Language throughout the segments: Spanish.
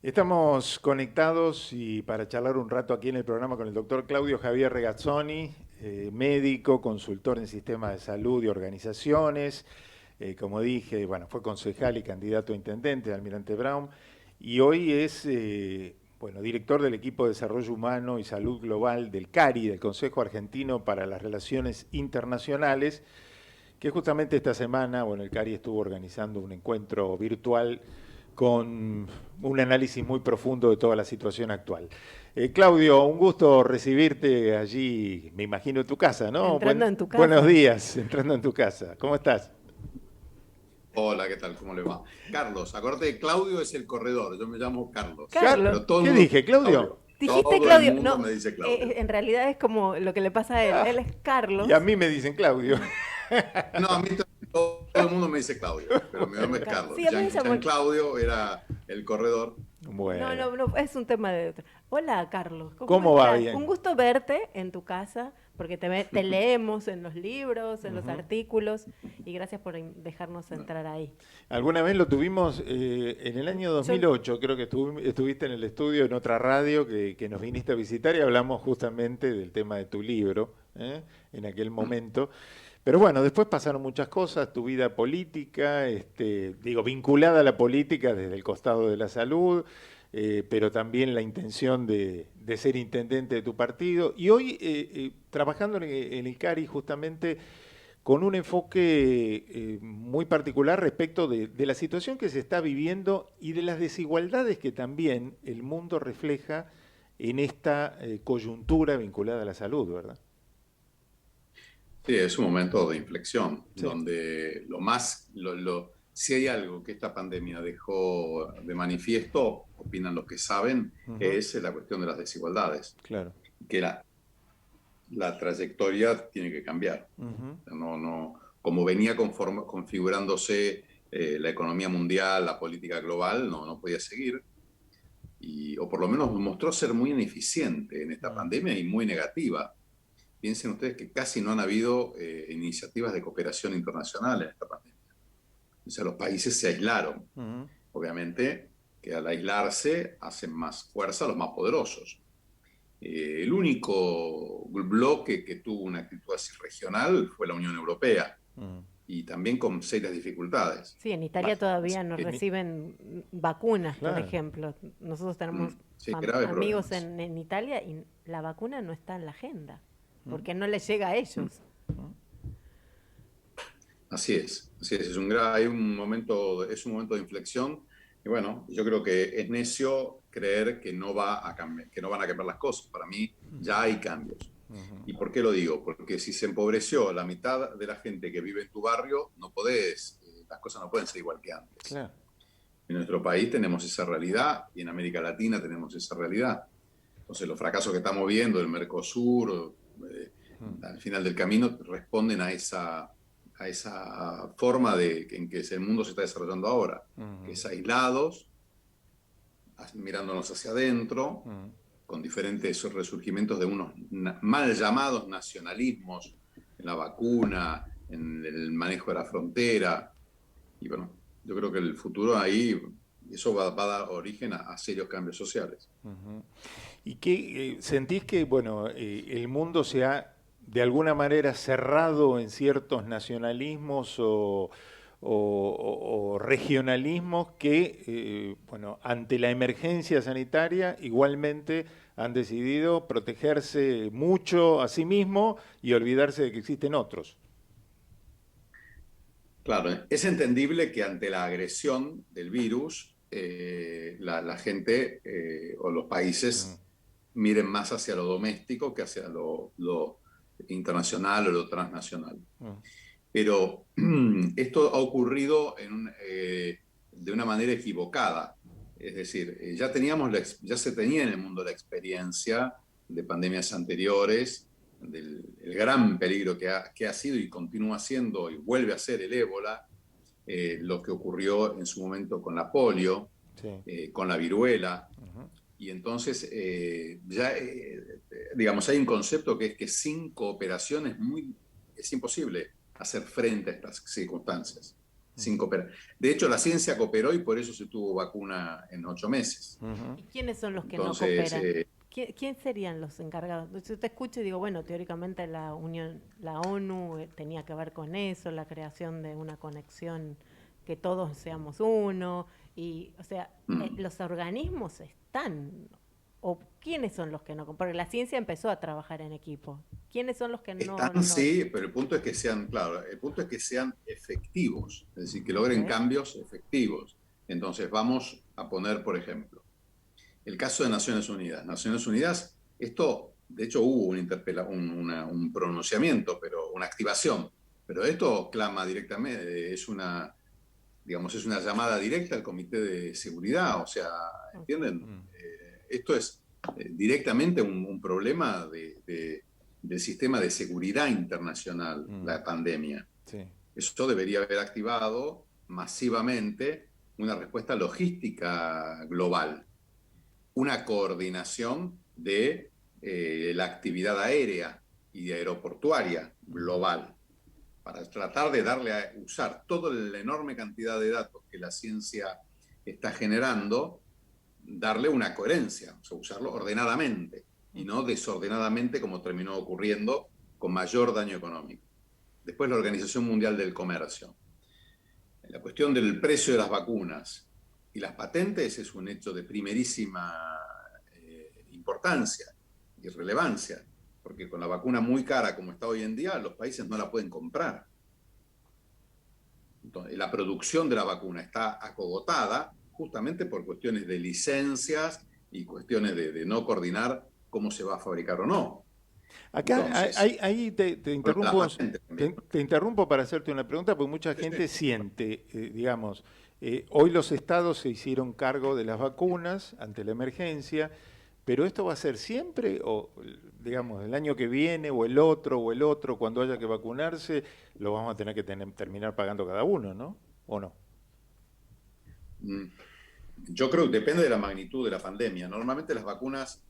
Estamos conectados y para charlar un rato aquí en el programa con el doctor Claudio Javier Regazzoni, médico, consultor en sistemas de salud y organizaciones. Como dije, bueno, fue concejal y candidato a intendente de Almirante Brown y hoy es, bueno, director del equipo de Desarrollo Humano y Salud Global del CARI, del Consejo Argentino para las Relaciones Internacionales, que justamente esta semana, bueno, el CARI estuvo organizando un encuentro virtual con un análisis muy profundo de toda la situación actual. Claudio, un gusto recibirte allí, me imagino en tu casa, ¿no? Entrando en tu Buenos casa. días, entrando en tu casa. ¿Cómo estás? Hola, ¿qué tal? ¿Cómo le va? Carlos, acuérdate que Claudio es el corredor, yo me llamo Carlos, Carlos. pero todo el ¿Qué mundo me dije, dice Claudio? Claudio. Dijiste Todo el Claudio. mundo No, me dice Claudio. en realidad es como lo que le pasa a él. Ah, Él es y a Carlos. mí me dicen Claudio. No, a mí todo el mundo me dice Claudio, pero mi nombre es Carlos. Sí, a mí me Jean llaman. Claudio era el corredor. No, Bueno, no, no, es un tema de otro. Hola, Carlos, ¿cómo ¿cómo va estás? Un bien? gusto verte en tu casa, porque te leemos en los libros, en los Ujú. artículos, y gracias por dejarnos entrar ahí. Alguna vez lo tuvimos en el año Yo, 2008, creo que estuviste en el estudio en otra radio que nos viniste a visitar y hablamos justamente del tema de tu libro, en aquel momento. Pero bueno, después pasaron muchas cosas, tu vida política, digo, vinculada a la política desde el costado de la salud, pero también la intención de ser intendente de tu partido. Y hoy, trabajando en el CARI justamente con un enfoque muy particular respecto de la situación que se está viviendo y de las desigualdades que también el mundo refleja en esta coyuntura vinculada a la salud, ¿verdad? Sí, es un momento de inflexión, Sí. donde si hay algo que esta pandemia dejó de manifiesto, opinan los que saben, Ujú. es la cuestión de las desigualdades, Claro. que la trayectoria tiene que cambiar. Ujú. Como venía configurándose la economía mundial, la política global, no podía seguir, o por lo menos mostró ser muy ineficiente en esta Mm. pandemia y muy negativa. Piensen ustedes que casi no han habido iniciativas de cooperación internacional en esta pandemia. O sea, los países se aislaron. Ujú. Obviamente que al aislarse hacen más fuerza los más poderosos. El único bloque que tuvo una actitud así regional fue la Unión Europea, Mm. y también con serias dificultades. sí, en Italia Más, todavía no En- reciben vacunas, por claro. ejemplo. Nosotros tenemos sí, graves amigos problemas. en Italia y la vacuna no está en la agenda, Mm. porque no les llega a Mm, ellos. así es hay un momento, es un momento de inflexión, y bueno, yo creo que es necio creer que no va a cambiar, que no van a cambiar las cosas. Para mí ya hay cambios. Ujú. ¿Y por qué lo digo? Porque si se empobreció la mitad de la gente que vive en tu barrio, las cosas no pueden ser igual que antes. Claro. En nuestro país tenemos esa realidad y en América Latina tenemos esa realidad. Entonces, los fracasos que estamos viendo del Mercosur, Mm. al final del camino, responden a esa forma en que el mundo se está desarrollando ahora, que Ujú. es aislados, mirándonos hacia adentro, Mm. con diferentes resurgimientos de unos mal llamados nacionalismos en la vacuna, en el manejo de la frontera. Y bueno, yo creo que el futuro ahí, eso va a dar origen a serios cambios sociales. Ujú. ¿Y qué sentís que, bueno, el mundo se ha de alguna manera cerrado en ciertos nacionalismos o regionalismos que, bueno, ante la emergencia sanitaria igualmente han decidido protegerse mucho a sí mismo y olvidarse de que existen otros? Claro, es entendible que ante la agresión del virus, la gente o los Mm. países miren más hacia lo doméstico que hacia lo internacional o lo transnacional. Mm. Pero esto ha ocurrido de una manera equivocada. Es decir, ya se tenía en el mundo la experiencia de pandemias anteriores, del el gran peligro que ha sido y continúa siendo y vuelve a ser el ébola, lo que ocurrió en su momento con la polio, Sí. con la viruela. Ujú. Y entonces, digamos, hay un concepto que es que sin cooperación es imposible hacer frente a estas circunstancias. sin cooperar. De hecho, la ciencia cooperó y por eso se tuvo vacuna en 8 meses. Ujú. ¿Y quiénes son los que no Entonces, cooperan? ¿Quién serían los encargados? Yo te escucho y digo, bueno, teóricamente la ONU tenía que ver con eso, la creación de una conexión, que todos seamos uno, y, o sea, los organismos están, o quiénes son los que no, porque la ciencia empezó a trabajar en equipo. ¿Quiénes son los que están no? sí, pero el punto es que sean, claro, el punto es que sean efectivos, es decir, que logren Ok. cambios efectivos. Entonces, vamos a poner, por ejemplo, el caso de Naciones Unidas. Naciones Unidas, esto, de hecho, hubo un pronunciamiento, pero una activación, pero esto clama directamente, digamos, es una llamada directa al Comité de Seguridad, o sea, Ok. ¿entienden? Esto es directamente un problema del sistema de seguridad internacional, Mm. la pandemia. Sí. Eso debería haber activado masivamente una respuesta logística global, una coordinación de la actividad aérea y aeroportuaria global, para tratar de darle a usar toda la enorme cantidad de datos que la ciencia está generando, darle una coherencia, o sea, usarlo ordenadamente y no desordenadamente como terminó ocurriendo con mayor daño económico. Después la Organización Mundial del Comercio. La cuestión del precio de las vacunas y las patentes es un hecho de primerísima importancia y relevancia, porque con la vacuna muy cara como está hoy en día, los países no la pueden comprar. Entonces, la producción de la vacuna está acogotada justamente por cuestiones de licencias y cuestiones de no coordinar cómo se va a fabricar o no. Acá Entonces, ahí te las interrumpo, patentes también. te interrumpo para hacerte una pregunta, porque mucha Sí, gente sí. siente, digamos, hoy los estados se hicieron cargo de las vacunas ante la emergencia, pero esto va a ser siempre, o digamos, el año que viene, o el otro, cuando haya que vacunarse, lo vamos a tener que terminar pagando cada uno, ¿no? ¿O no? Mm, Yo creo que depende de la magnitud de la pandemia. Normalmente las vacunas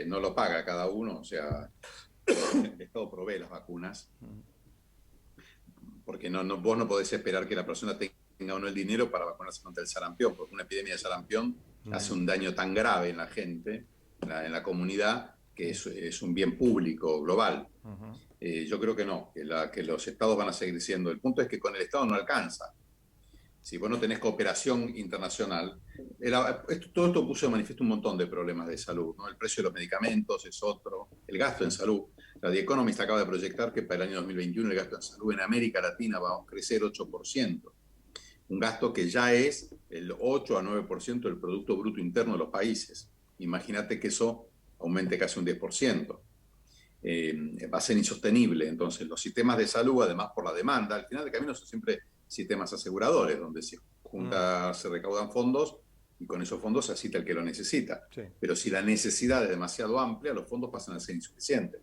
no lo paga cada uno, o sea, el Estado provee las vacunas, porque vos no podés esperar que la persona tenga o no el dinero para vacunarse contra el sarampión, porque una epidemia de sarampión hace Mm, un daño tan grave en la gente, en la comunidad, sí. que es un bien público global. Ujú. Yo creo que no, que los estados van a seguir siendo. El punto es que con el Estado no alcanza. Si vos no tenés cooperación internacional, todo esto puso de manifiesto un montón de problemas de salud, ¿no? El precio de los medicamentos es otro, el gasto Sí. en salud. La The Economist acaba de proyectar que para el año 2021 el gasto en salud en América Latina va a crecer 8%, un gasto que ya es el 8 a 9% del Producto Bruto Interno de los países. Imagínate que eso aumente casi un 10%. Va a ser insostenible. Entonces, los sistemas de salud, además por la demanda, al final del camino son siempre sistemas aseguradores, donde Mm, se recaudan fondos y con esos fondos se asiste al que lo necesita. sí. Pero si la necesidad es demasiado amplia, los fondos pasan a ser insuficientes.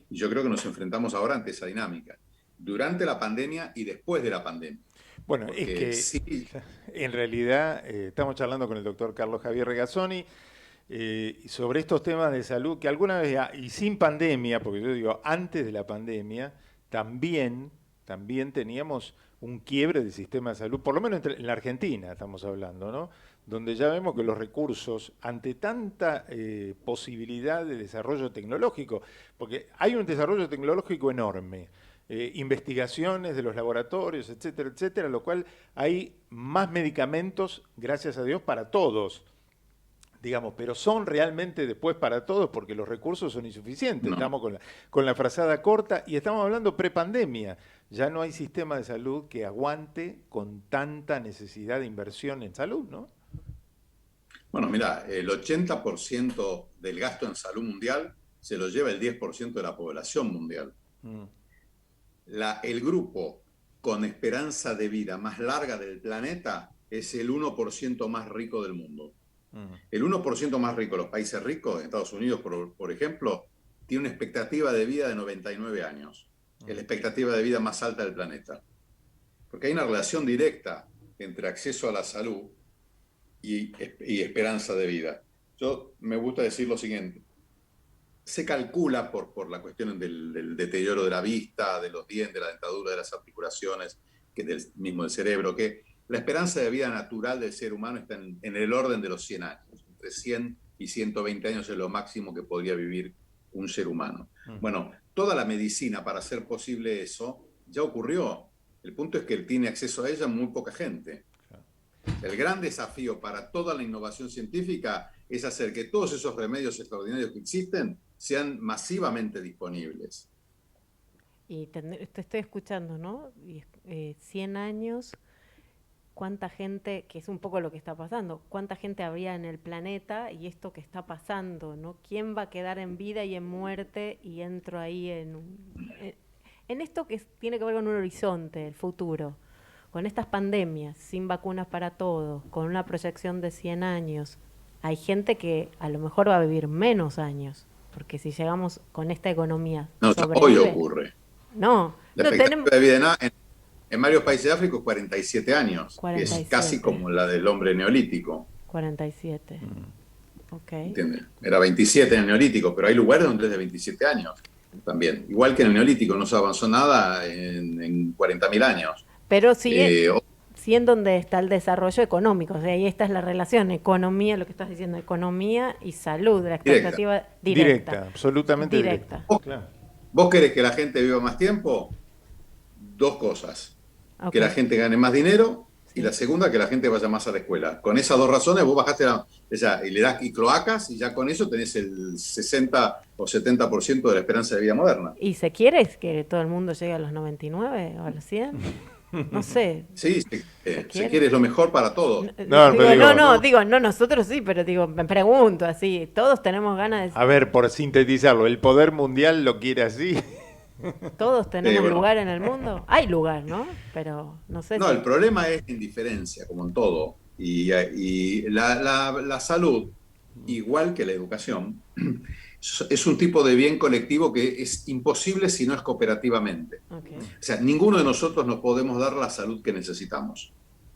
Y yo creo que nos enfrentamos ahora ante esa dinámica, durante la pandemia y después de la pandemia. Bueno, es Porque que sí, en realidad estamos charlando con el doctor Carlos Javier Regazzoni sobre estos temas de salud que alguna vez, y sin pandemia, porque yo digo, antes de la pandemia, también teníamos un quiebre del sistema de salud, por lo menos en la Argentina estamos hablando, ¿no? Donde ya vemos que los recursos, ante tanta posibilidad de desarrollo tecnológico, porque hay un desarrollo tecnológico enorme, investigaciones de los laboratorios, etcétera, etcétera, lo cual hay más medicamentos, gracias a Dios, para todos, digamos, pero son realmente después para todos porque los recursos son insuficientes. no. Estamos con la frazada corta y estamos hablando prepandemia. Ya no hay sistema de salud que aguante con tanta necesidad de inversión en salud, ¿no? Bueno, mira, el 80% del gasto en salud mundial se lo lleva el 10% de la población mundial. Mm, El grupo con esperanza de vida más larga del planeta es el 1% más rico del mundo. mm, El 1% más rico, los países ricos, Estados Unidos, por ejemplo, tiene una expectativa de vida de 99 años. Es la mm. expectativa de vida más alta del planeta. Porque hay una relación directa entre acceso a la salud y esperanza de vida. Yo me gusta decir lo siguiente. Se calcula por la cuestión del deterioro de la vista, de los dientes, de la dentadura, de las articulaciones, que del cerebro, que la esperanza de vida natural del ser humano está en el orden de los 100 años. Entre 100 y 120 años es lo máximo que podría vivir un ser humano. Bueno, toda la medicina para hacer posible eso ya ocurrió. El punto es que tiene acceso a ella muy poca gente. El gran desafío para toda la innovación científica es hacer que todos esos remedios extraordinarios que existen sean masivamente disponibles. Y te estoy escuchando, ¿no? 100 años, cuánta gente, que es un poco lo que está pasando, cuánta gente había en el planeta y esto que está pasando, ¿no? ¿Quién va a quedar en vida y en muerte? Y entro ahí en esto que tiene que ver con un horizonte, el futuro, con estas pandemias, sin vacunas para todos, con una proyección de 100 años. Hay gente que a lo mejor va a vivir menos años, porque si llegamos con esta economía, No, hoy ocurre. No, la no expectativa de vida en varios países de África es 47 años, 47. que es casi como la del hombre neolítico. 47. Okay. ¿Entiendes? Era 27 en el neolítico, pero hay lugares donde es de 27 años también. Igual que en el neolítico no se avanzó nada en 40.000 años. Pero sí, sí en donde está el desarrollo económico, o sea, ahí esta es la relación, economía, lo que estás diciendo, economía y salud, la expectativa directa. Absolutamente directa. ¿Vos querés que la gente viva más tiempo? Dos cosas. Okay. Que la gente gane más dinero y la segunda, que la gente vaya más a la escuela. Con esas dos razones vos bajaste y le das cloacas y ya con eso tenés el 60 o 70% de la esperanza de vida moderna. ¿Y se quiere que todo el mundo llegue a los 99 o a los 100? No sé. Sí, se quiere, es lo mejor para todos. No, nosotros sí, pero digo, me pregunto así, todos tenemos ganas de... A ver, por sintetizarlo, ¿el poder mundial lo quiere así? ¿Todos tenemos lugar en el mundo? Hay lugar, ¿no? Pero no sé. No, el problema es indiferencia, como en todo. Y la salud, igual que la educación, es un tipo de bien colectivo que es imposible si no es cooperativamente. Okay. O sea, ninguno de nosotros nos podemos dar la salud que necesitamos.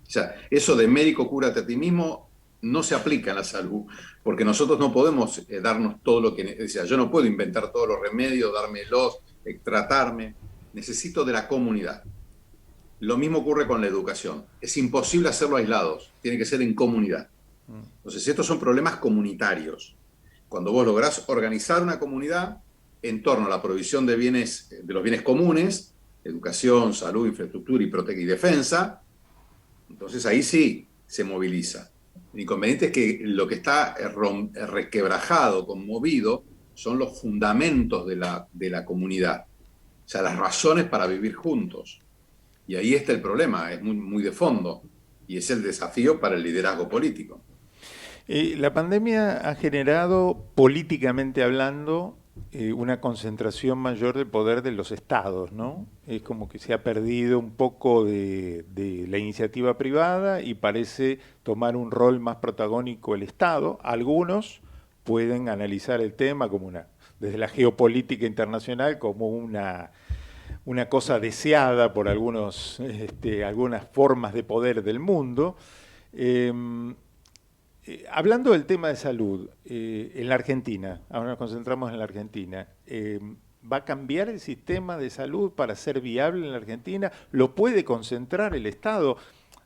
O sea, eso de médico cúrate a ti mismo no se aplica en la salud, porque nosotros no podemos darnos todo lo que... O sea, yo no puedo inventar todos los remedios, dármelos, tratarme. Necesito de la comunidad. Lo mismo ocurre con la educación. Es imposible hacerlo aislados, tiene que ser en comunidad. Entonces, estos son problemas comunitarios. Cuando vos lográs organizar una comunidad en torno a la provisión de los bienes comunes, educación, salud, infraestructura y defensa, entonces ahí sí se moviliza. El inconveniente es que lo que está requebrajado, conmovido, son los fundamentos de la comunidad. O sea, las razones para vivir juntos. Y ahí está el problema, es muy, muy de fondo. Y es el desafío para el liderazgo político. La pandemia ha generado, políticamente hablando, una concentración mayor del poder de los estados, ¿no? Es como que se ha perdido un poco de la iniciativa privada y parece tomar un rol más protagónico el Estado. Algunos pueden analizar el tema como desde la geopolítica internacional como una cosa deseada por algunas formas de poder del mundo. Hablando del tema de salud, en la Argentina, ahora nos concentramos en la Argentina, ¿va a cambiar el sistema de salud para ser viable en la Argentina? ¿Lo puede concentrar el Estado?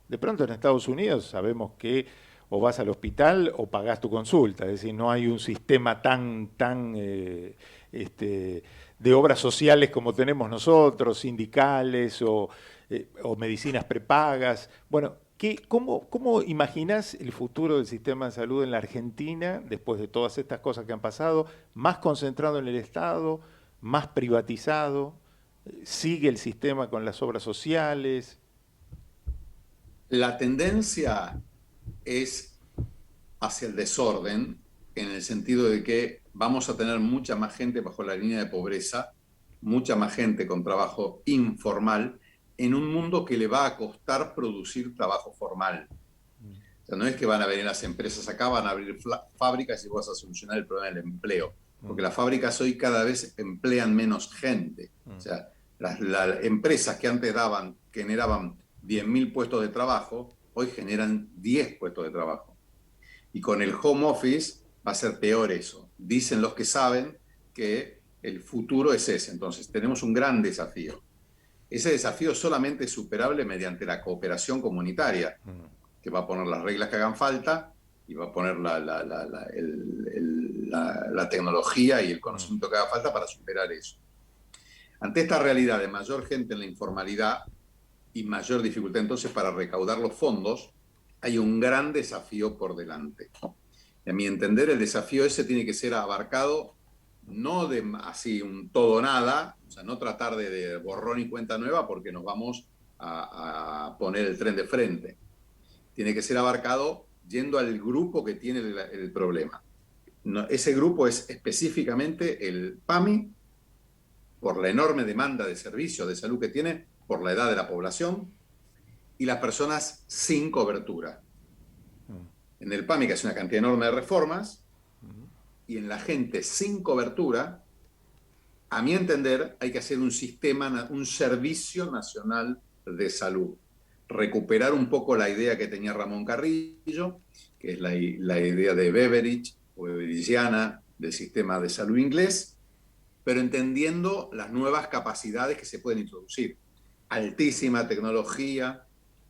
De pronto en Estados Unidos sabemos que o vas al hospital o pagás tu consulta, es decir, no hay un sistema tan de obras sociales como tenemos nosotros, sindicales o medicinas prepagas. Bueno, ¿cómo imaginás el futuro del sistema de salud en la Argentina después de todas estas cosas que han pasado? ¿Más concentrado en el Estado? ¿Más privatizado? ¿Sigue el sistema con las obras sociales? La tendencia es hacia el desorden, en el sentido de que vamos a tener mucha más gente bajo la línea de pobreza, mucha más gente con trabajo informal, en un mundo que le va a costar producir trabajo formal. O sea, no es que van a venir las empresas acá, van a abrir fábricas y vas a solucionar el problema del empleo, porque las fábricas hoy cada vez emplean menos gente. O sea, las empresas que antes generaban 10.000 puestos de trabajo, hoy generan 10 puestos de trabajo. Y con el home office va a ser peor eso. Dicen los que saben que el futuro es ese. Entonces, tenemos un gran desafío. Ese desafío solamente es superable mediante la cooperación comunitaria, que va a poner las reglas que hagan falta y va a poner la tecnología y el conocimiento que haga falta para superar eso. Ante esta realidad de mayor gente en la informalidad y mayor dificultad entonces para recaudar los fondos, hay un gran desafío por delante. Y a mi entender, el desafío ese tiene que ser abarcado no de así un todo o nada, o sea, no tratar de borrón y cuenta nueva porque nos vamos a poner el tren de frente. Tiene que ser abarcado yendo al grupo que tiene el problema. No, ese grupo es específicamente el PAMI, por la enorme demanda de servicios de salud que tiene, por la edad de la población, y las personas sin cobertura. En el PAMI, que hace una cantidad enorme de reformas, y en la gente sin cobertura, a mi entender, hay que hacer un sistema, un servicio nacional de salud. Recuperar un poco la idea que tenía Ramón Carrillo, que es la idea de Beveridge o Beveridgiana del sistema de salud inglés, pero entendiendo las nuevas capacidades que se pueden introducir. Altísima tecnología,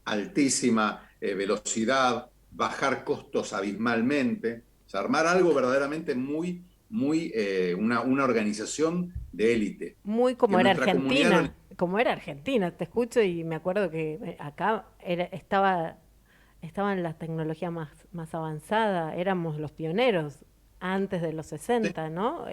altísima velocidad, bajar costos abismalmente, o sea, armar algo verdaderamente muy, una organización de élite. Muy como era Argentina, como era Argentina, te escucho y me acuerdo que acá estaban las tecnologías más avanzadas, éramos los pioneros antes de los 60, Sí. ¿no?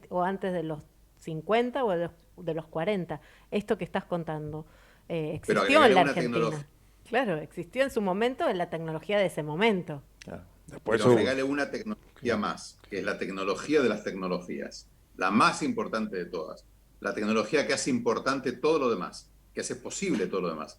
O antes de los 50 o de los 40. Esto que estás contando Pero existió en la una Argentina. Claro, existió en su momento en la tecnología de ese momento. Claro. Después Pero agregale una tecnología más, que es la tecnología de las tecnologías, la más importante de todas. La tecnología que hace importante todo lo demás, que hace posible todo lo demás.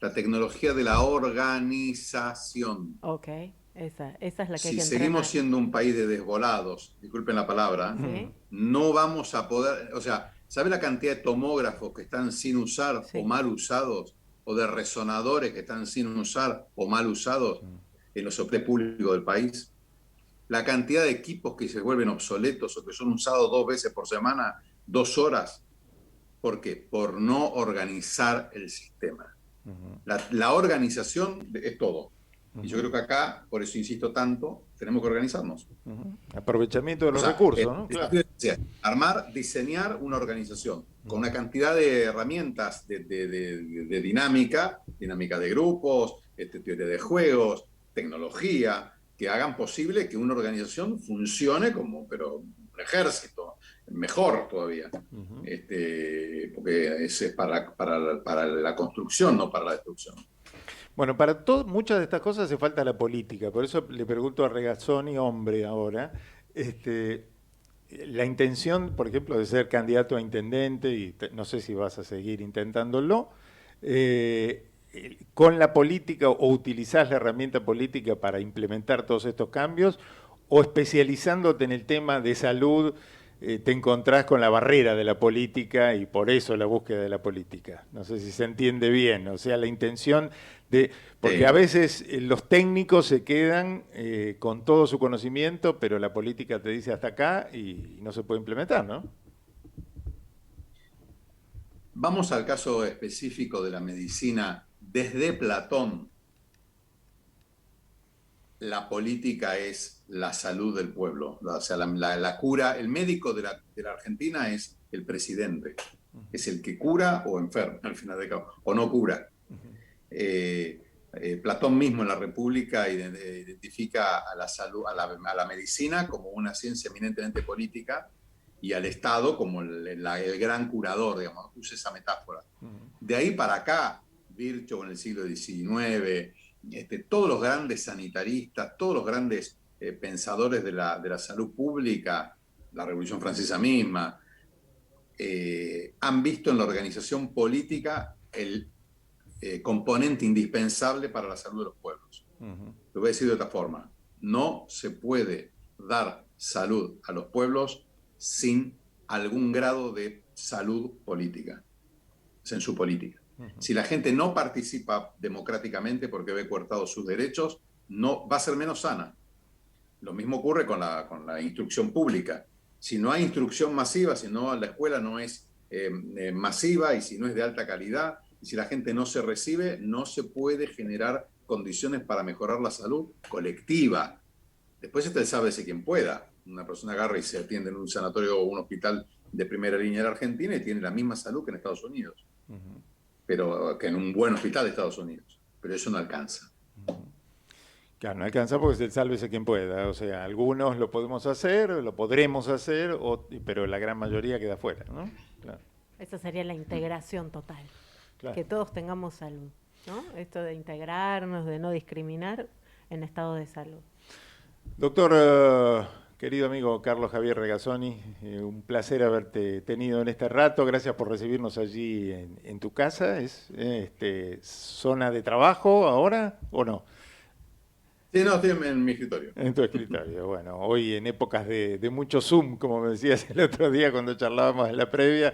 La tecnología de la organización. Ok, esa es la que hay Si que seguimos entrenar. siendo un país de desvolados, disculpen la palabra, Sí, no vamos a poder, o sea, ¿sabe la cantidad de tomógrafos que están sin usar o sí. mal usados? ¿O de resonadores que están sin usar o mal usados en los hospitales públicos del país? La cantidad de equipos que se vuelven obsoletos o que son usados 2 veces por semana, 2 horas. ¿Por qué? Por no organizar el sistema. La organización es todo. Y yo creo que acá, por eso insisto tanto, tenemos que organizarnos. aprovechamiento de O los sea, recursos, el ¿no? Claro. desafío es armar, diseñar una organización con una cantidad de herramientas de dinámica de grupos, teoría de juegos, tecnología, que hagan posible que una organización funcione como, pero un ejército, mejor todavía. Porque ese es para la construcción, no para la destrucción. Bueno, para muchas de estas cosas hace falta la política, por eso le pregunto a Regazzoni, hombre, ahora, la intención, por ejemplo, de ser candidato a intendente, y no sé si vas a seguir intentándolo, con la política o utilizás la herramienta política para implementar todos estos cambios, o especializándote en el tema de salud, te encontrás con la barrera de la política y por eso la búsqueda de la política. No sé si se entiende bien, o sea, la intención porque a veces los técnicos se quedan con todo su conocimiento, pero la política te dice hasta acá y no se puede implementar, ¿no? Vamos al caso específico de la medicina. Desde Platón, la política es la salud del pueblo. O sea, la cura, el médico de la Argentina es el presidente. Es el que cura o enferma, al final de cabo, o no cura. Platón mismo en la República identifica a la salud, a la medicina como una ciencia eminentemente política y al Estado como el gran curador, digamos, usa esa metáfora. De ahí para acá, Virchow en el siglo XIX, todos los grandes sanitaristas, todos los grandes pensadores de la salud pública, la Revolución Francesa misma, han visto en la organización política el componente indispensable para la salud de los pueblos. Lo voy a decir de otra forma. No se puede dar salud a los pueblos sin algún grado de salud política, en su política. Si la gente no participa democráticamente porque ve coartados sus derechos, no va a ser menos sana. Lo mismo ocurre con la instrucción pública. Si no hay instrucción masiva, si no la escuela no es masiva, y si no es de alta calidad, y si la gente no se recibe, no se puede generar condiciones para mejorar la salud colectiva. Después está el sálvese quien pueda. Una persona agarra y se atiende en un sanatorio o un hospital de primera línea en Argentina y tiene la misma salud que en Estados Unidos, pero que en un buen hospital de Estados Unidos. Pero eso no alcanza. Claro, no alcanza porque es el sálvese quien pueda. O sea, algunos lo podemos hacer, lo podremos hacer, pero la gran mayoría queda fuera, ¿no? Claro. Esa sería la integración total. Claro. Que todos tengamos salud, ¿no? Esto de integrarnos, de no discriminar en estado de salud. Doctor, querido amigo Carlos Javier Regazzoni, un placer haberte tenido en este rato. Gracias por recibirnos allí en tu casa. ¿Es zona de trabajo ahora o no? Sí, no, estoy en mi escritorio. En tu escritorio. Bueno, hoy en épocas de mucho Zoom, como me decías el otro día cuando charlábamos en la previa,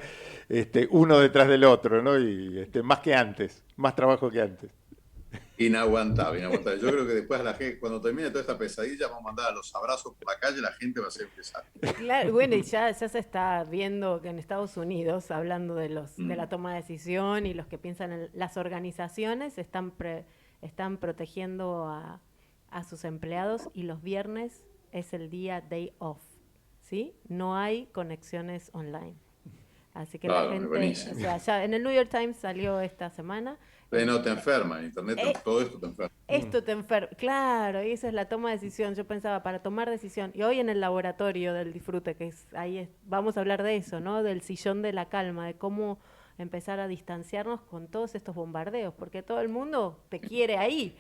uno detrás del otro, ¿no? Y más que antes, más trabajo que antes. Inaguantable, inaguantable. Yo creo que después, cuando termine toda esta pesadilla, vamos a mandar a los abrazos por la calle, la gente va a ser empezar. Claro, bueno, y ya se está viendo que en Estados Unidos, hablando de la toma de decisión y los que piensan en las organizaciones, están protegiendo a sus empleados, y los viernes es el día day off, ¿sí? No hay conexiones online. Así que claro, la gente, buenísimo. o sea, ya en el New York Times salió esta semana. No te enferma, en internet todo esto te enferma. Esto te enferma, claro, y esa es la toma de decisión. Yo pensaba, para tomar decisión, y hoy en el laboratorio del disfrute, vamos a hablar de eso, ¿no? Del sillón de la calma, de cómo empezar a distanciarnos con todos estos bombardeos, porque todo el mundo te quiere ahí.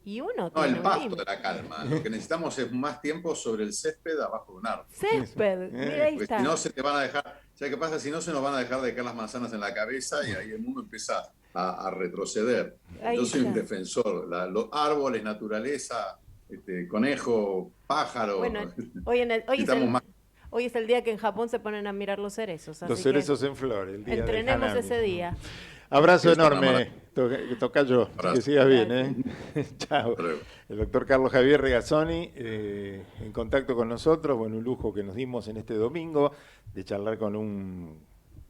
Y uno No, tiene el un pasto límite. de la calma. Lo que necesitamos es más tiempo sobre el césped abajo de un árbol. Césped, mira, ahí Porque está. si no se te van a dejar, ¿sabes qué pasa? Si no se nos van a dejar de caer las manzanas en la cabeza y ahí el mundo empieza a retroceder. Ahí Yo soy un está. defensor. Los árboles, naturaleza, conejo, pájaro. Bueno, hoy es el día que en Japón se ponen a mirar los cerezos. Los así cerezos en flor, el que día de entrenemos Hanami. ese día. Abrazo Eso, enorme, tocayo, Abrazo. que sigas bien, ¿eh? Chao. Hasta luego. El doctor Carlos Javier Regazzoni, en contacto con nosotros, bueno, un lujo que nos dimos en este domingo de charlar con un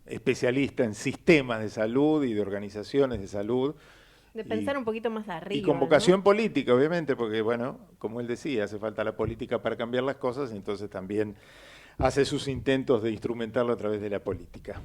especialista en sistemas de salud y de organizaciones de salud. De pensar un poquito más arriba. Y con vocación ¿no? política, obviamente, porque, bueno, como él decía, hace falta la política para cambiar las cosas, y entonces también hace sus intentos de instrumentarlo a través de la política.